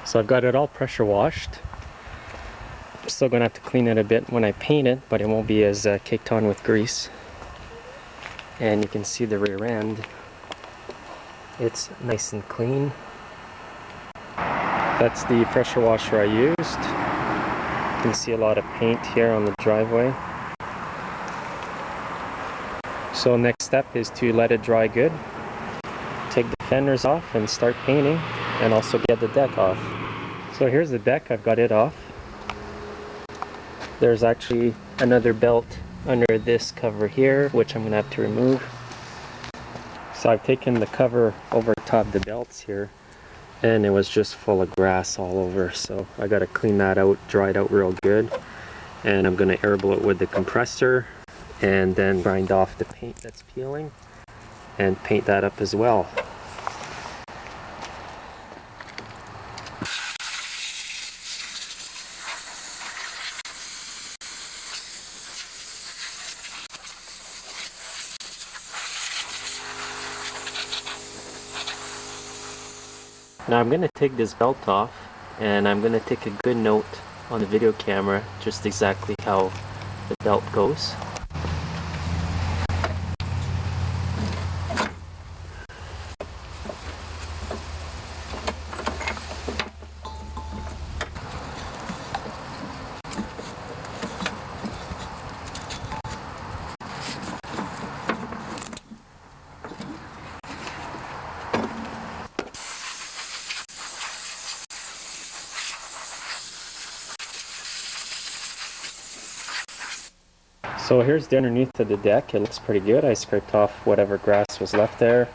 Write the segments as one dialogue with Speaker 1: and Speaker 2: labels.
Speaker 1: So I've got it all pressure washed. I'm still gonna have to clean it a bit when I paint it, but it won't be as caked on with grease. And you can see the rear end. It's nice and clean. That's the pressure washer I used. You can see a lot of paint here on the driveway. So next step is to let it dry good. Take the fenders off and start painting, and also get the deck off. So here's the deck, I've got it off. There's actually another belt under this cover here, which I'm gonna have to remove. So I've taken the cover over top the belts here, and it was just full of grass all over. So I gotta clean that out, dry it out real good. And I'm gonna air blow it with the compressor, and then grind off the paint that's peeling, and paint that up as well. Now I'm going to take this belt off, and I'm going to take a good note on the video camera just exactly how the belt goes. So here's the underneath of the deck. It looks pretty good. I scraped off whatever grass was left there.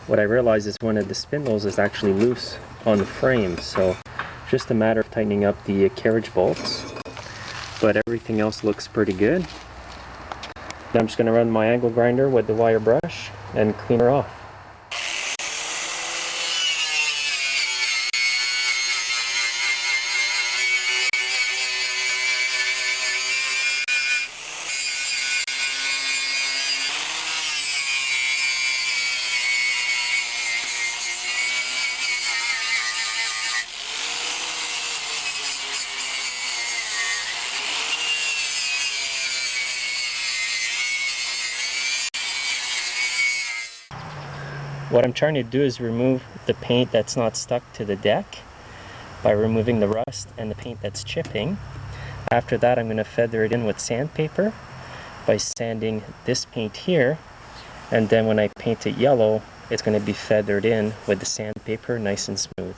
Speaker 1: What I realized is one of the spindles is actually loose on the frame, so just a matter of tightening up the carriage bolts. But everything else looks pretty good. Then I'm just going to run my angle grinder with the wire brush and clean her off. What I'm trying to do is remove the paint that's not stuck to the deck by removing the rust and the paint that's chipping. After that, I'm going to feather it in with sandpaper by sanding this paint here, and then when I paint it yellow, it's going to be feathered in with the sandpaper nice and smooth.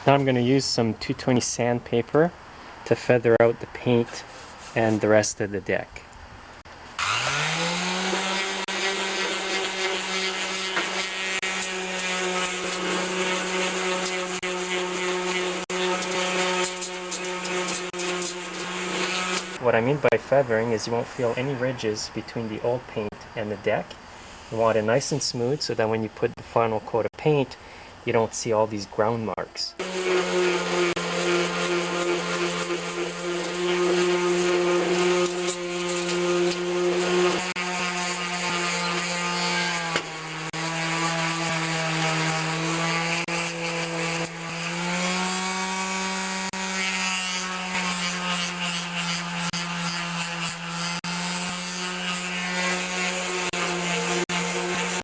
Speaker 1: Now I'm going to use some 220 sandpaper to feather out the paint and the rest of the deck. What I mean by feathering is you won't feel any ridges between the old paint and the deck. You want it nice and smooth so that when you put the final coat of paint, you don't see all these ground marks.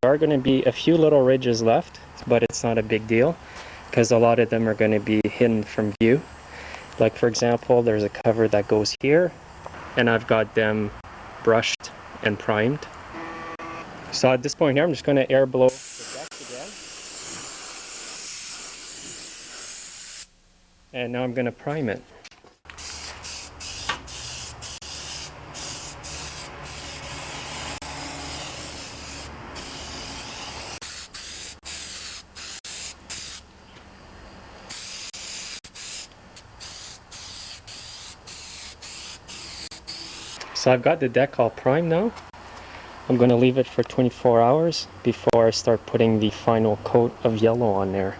Speaker 1: There are going to be a few little ridges left, but it's not a big deal because a lot of them are going to be hidden from view. Like for example, there's a cover that goes here, and I've got them brushed and primed. So at this point here, I'm just going to air blow the deck again. And now I'm going to prime it. So I've got the deck all primed now. I'm going to leave it for 24 hours before I start putting the final coat of yellow on there.